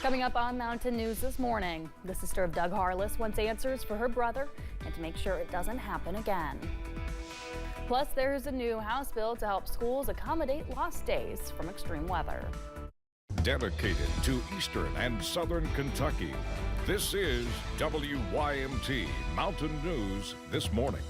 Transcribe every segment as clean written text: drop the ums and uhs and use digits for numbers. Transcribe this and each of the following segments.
Coming up on Mountain News this morning, the sister of Doug Harless wants answers for her brother and to make sure it doesn't happen again. Plus, there's a new House bill to help schools accommodate lost days from extreme weather. Dedicated to Eastern and Southern Kentucky, this is WYMT Mountain News This Morning.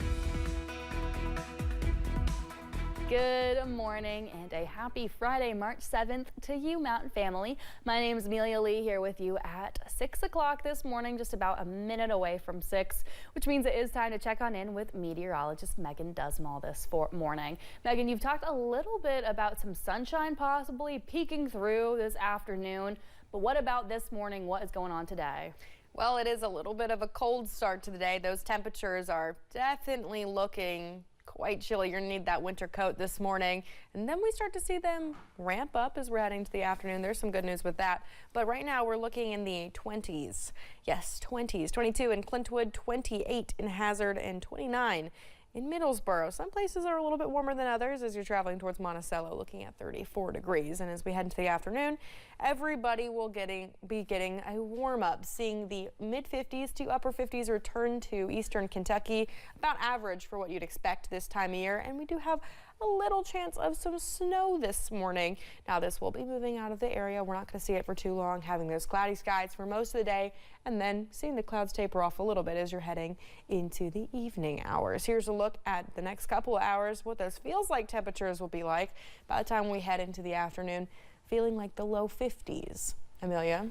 Good morning and a happy Friday, March 7th to you, Mountain family. My name is Amelia Lee here with you at 6 o'clock this morning, just about a minute away from 6, which means it is time to check on in with meteorologist Megan Dusmall this morning. Megan, you've talked a little bit about some sunshine possibly peeking through this afternoon, but what about this morning? What is going on today? Well, it is a little bit of a cold start to the day. Those temperatures are definitely looking quite chilly. You're gonna need that winter coat this morning, and then we start to see them ramp up as we're heading to the afternoon. There's some good news with that, but right now we're looking in the 20s. Yes, 20s. 22 in Clintwood, 28 in Hazard, and 29 in Middlesboro. Some places are a little bit warmer than others as you're traveling towards Monticello, looking at 34 degrees. And as we head into the afternoon, everybody will be getting a warm up, seeing the mid 50s to upper 50s return to Eastern Kentucky, about average for what you'd expect this time of year. And we do have a little chance of some snow this morning. Now, this will be moving out of the area. We're not going to see it for too long, having those cloudy skies for most of the day, and then seeing the clouds taper off a little bit as you're heading into the evening hours. Here's a look at the next couple of hours, what those feels like temperatures will be like by the time we head into the afternoon, feeling like the low 50s. Amelia?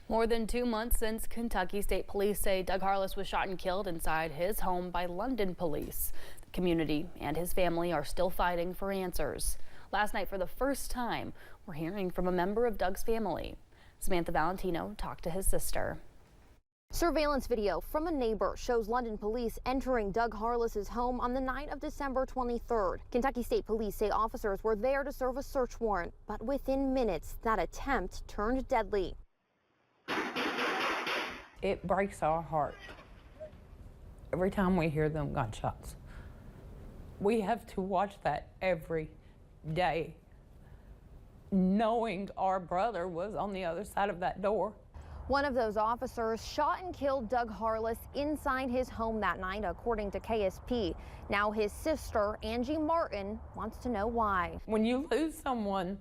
More than 2 months since Kentucky State Police say Doug Harless was shot and killed inside his home by London police. The community and his family are still fighting for answers. Last night, for the first time, we're hearing from a member of Doug's family. Samantha Valentino talked to his sister. Surveillance video from a neighbor shows London police entering Doug Harless's home on the night of December 23rd. Kentucky State Police say officers were there to serve a search warrant, but within minutes, that attempt turned deadly. It breaks our heart every time we hear them gunshots. We have to watch that every day, knowing our brother was on the other side of that door. One of those officers shot and killed Doug Harless inside his home that night, according to KSP. Now his sister, Angie Martin, wants to know why. When you lose someone,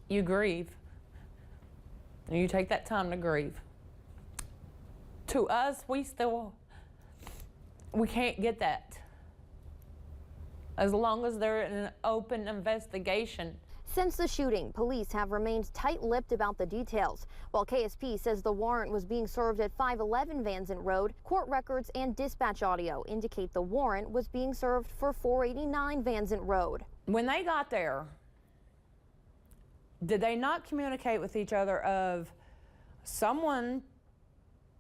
you grieve. And you take that time to grieve. To us, we can't get that. As long as they're in an open investigation. Since the shooting, police have remained tight-lipped about the details. While KSP says the warrant was being served at 511 Vanzant Road, court records and dispatch audio indicate the warrant was being served for 489 Vanzant Road. When they got there, did they not communicate with each other of someone,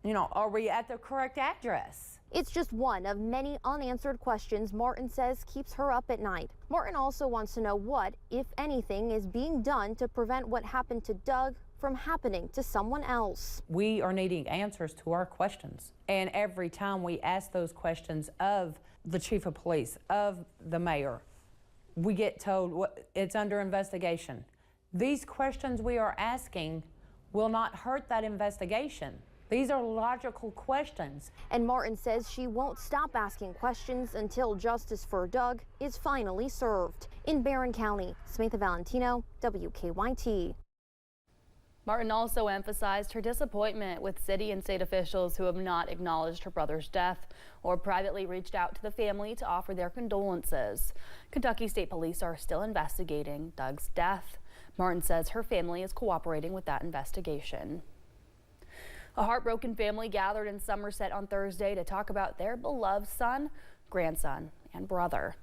are we at the correct address? It's just one of many unanswered questions Martin says keeps her up at night. Martin also wants to know what, if anything, is being done to prevent what happened to Doug from happening to someone else. We are needing answers to our questions. And every time we ask those questions of the chief of police, of the mayor, we get told it's under investigation. These questions we are asking will not hurt that investigation. These are logical questions. And Martin says she won't stop asking questions until justice for Doug is finally served. In Barron County, Samantha Valentino, WKYT. Martin also emphasized her disappointment with city and state officials who have not acknowledged her brother's death or privately reached out to the family to offer their condolences. Kentucky State Police are still investigating Doug's death. Martin says her family is cooperating with that investigation. A heartbroken family gathered in Somerset on Thursday to talk about their beloved son, grandson, and brother.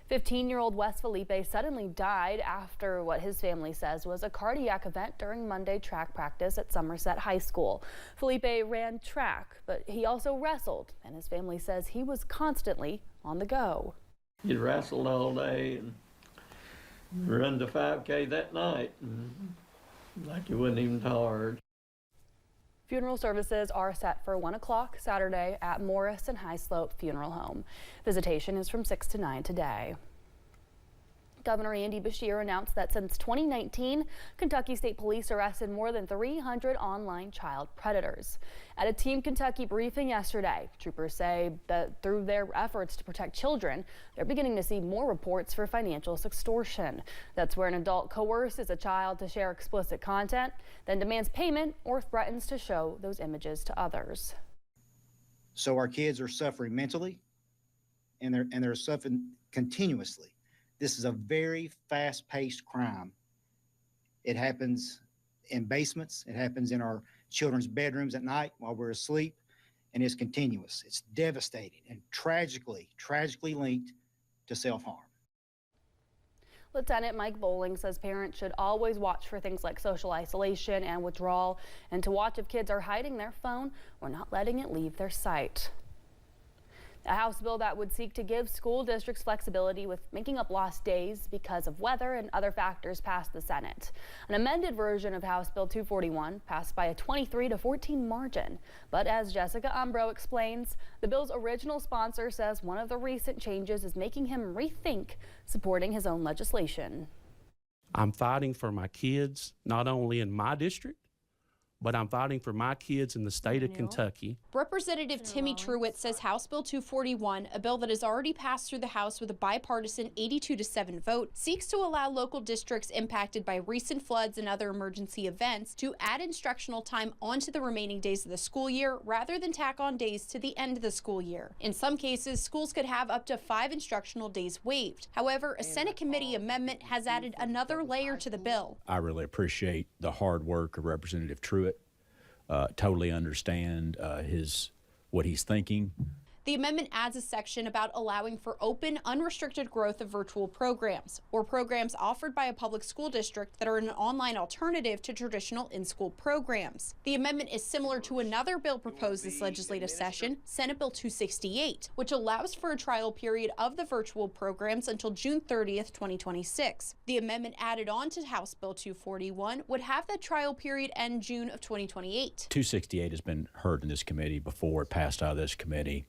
15-year-old Wes Felipe suddenly died after what his family says was a cardiac event during Monday track practice at Somerset High School. Felipe ran track, but he also wrestled, and his family says he was constantly on the go. He wrestled all day and run the 5K that night, and like he wasn't even tired. Funeral services are set for 1 o'clock Saturday at Morris and High Slope Funeral Home. Visitation is from 6 to 9 today. Governor Andy Beshear announced that since 2019, Kentucky State Police arrested more than 300 online child predators. At a Team Kentucky briefing yesterday, troopers say that through their efforts to protect children, they're beginning to see more reports for financial extortion. That's where an adult coerces a child to share explicit content, then demands payment or threatens to show those images to others. So our kids are suffering mentally, and they're suffering continuously. This is a very fast-paced crime. It happens in basements. It happens in our children's bedrooms at night while we're asleep, and it's continuous. It's devastating and tragically linked to self-harm. Lieutenant Mike Bowling says parents should always watch for things like social isolation and withdrawal, and to watch if kids are hiding their phone or not letting it leave their sight. A House bill that would seek to give school districts flexibility with making up lost days because of weather and other factors passed the Senate. An amended version of House Bill 241 passed by a 23-14 margin. But as Jessica Umbro explains, the bill's original sponsor says one of the recent changes is making him rethink supporting his own legislation. I'm fighting for my kids, not only in my district, but I'm fighting for my kids in the state of Kentucky. Representative Timmy Truitt says House Bill 241, a bill that has already passed through the House with a bipartisan 82-7 vote, seeks to allow local districts impacted by recent floods and other emergency events to add instructional time onto the remaining days of the school year rather than tack on days to the end of the school year. In some cases, schools could have up to 5 instructional days waived. However, a Senate committee amendment has added another layer to the bill. I really appreciate the hard work of Representative Truitt. Totally understand what he's thinking. The amendment adds a section about allowing for open, unrestricted growth of virtual programs, or programs offered by a public school district that are an online alternative to traditional in-school programs. The amendment is similar to another bill proposed this legislative session, Senate Bill 268, which allows for a trial period of the virtual programs until June 30th, 2026. The amendment added on to House Bill 241 would have that trial period end June of 2028. 268 has been heard in this committee before. It passed out of this committee.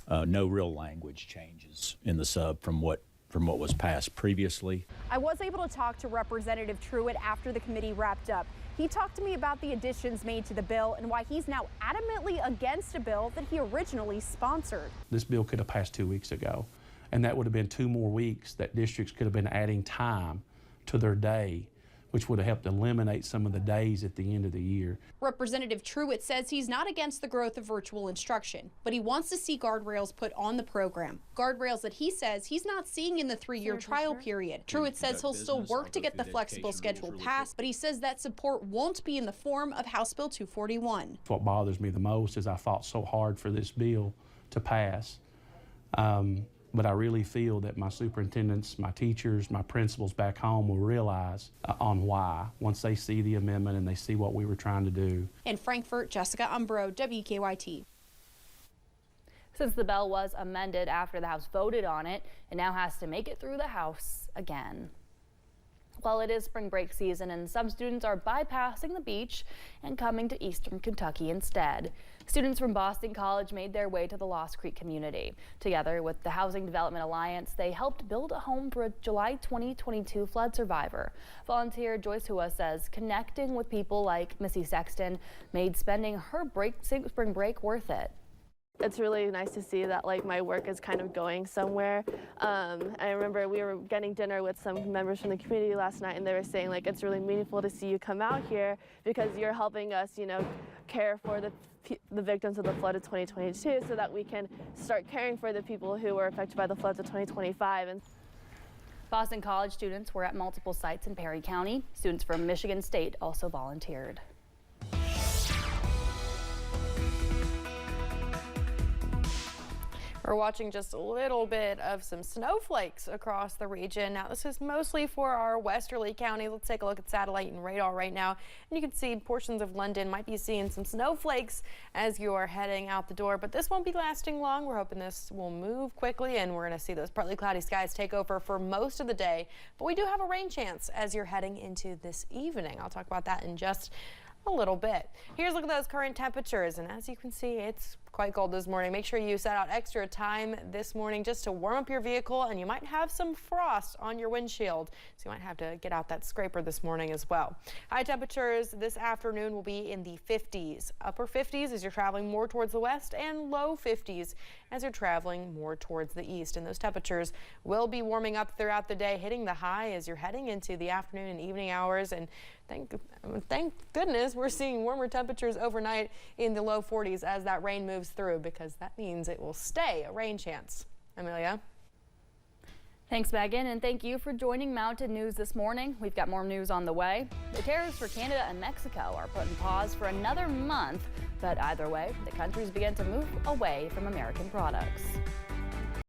No real language changes in the sub from what was passed previously. I was able to talk to Representative Truitt after the committee wrapped up. He talked to me about the additions made to the bill and why he's now adamantly against a bill that he originally sponsored. This bill could have passed 2 weeks ago, and that would have been 2 more weeks that districts could have been adding time to their day, which would have helped eliminate some of the days at the end of the year. Representative Truitt says he's not against the growth of virtual instruction, but he wants to see guardrails put on the program. Guardrails that he says he's not seeing in the 3-year trial period. Truitt says he'll still work to get the flexible schedule passed, but he says that support won't be in the form of House Bill 241. What bothers me the most is I fought so hard for this bill to pass. But I really feel that my superintendents, my teachers, my principals back home will realize on why once they see the amendment and they see what we were trying to do. In Frankfort, Jessica Umbro, WKYT. Since the bill was amended after the House voted on it, it now has to make it through the House again. Well, it is spring break season and some students are bypassing the beach and coming to Eastern Kentucky instead. Students from Boston College made their way to the Lost Creek community. Together with the Housing Development Alliance, they helped build a home for a July 2022 flood survivor. Volunteer Joyce Hua says connecting with people like Missy Sexton made spending her spring break worth it. It's really nice to see that my work is kind of going somewhere. I remember we were getting dinner with some members from the community last night, and they were saying it's really meaningful to see you come out here because you're helping us, care for the victims of the flood of 2022 so that we can start caring for the people who were affected by the floods of 2025. And Boston College students were at multiple sites in Perry County. Students from Michigan State also volunteered. We're watching just a little bit of some snowflakes across the region. Now, this is mostly for our westerly counties. Let's take a look at satellite and radar right now. And you can see portions of London might be seeing some snowflakes as you're heading out the door, but this won't be lasting long. We're hoping this will move quickly and we're going to see those partly cloudy skies take over for most of the day. But we do have a rain chance as you're heading into this evening. I'll talk about that in just a little bit. Here's a look at those current temperatures, and as you can see, it's Quite cold this morning. Make sure you set out extra time this morning just to warm up your vehicle, and you might have some frost on your windshield, so you might have to get out that scraper this morning as well. High temperatures this afternoon will be in the 50s, upper 50s as you're traveling more towards the west, and low 50s as you're traveling more towards the east. And those temperatures will be warming up throughout the day, hitting the high as you're heading into the afternoon and evening hours. And thank goodness we're seeing warmer temperatures overnight in the low 40s as that rain moves through, because that means it will stay a rain chance. Amelia? Thanks, Megan, and thank you for joining Mountain News this morning. We've got more news on the way. The tariffs for Canada and Mexico are put in pause for another month, but either way, the countries begin to move away from American products.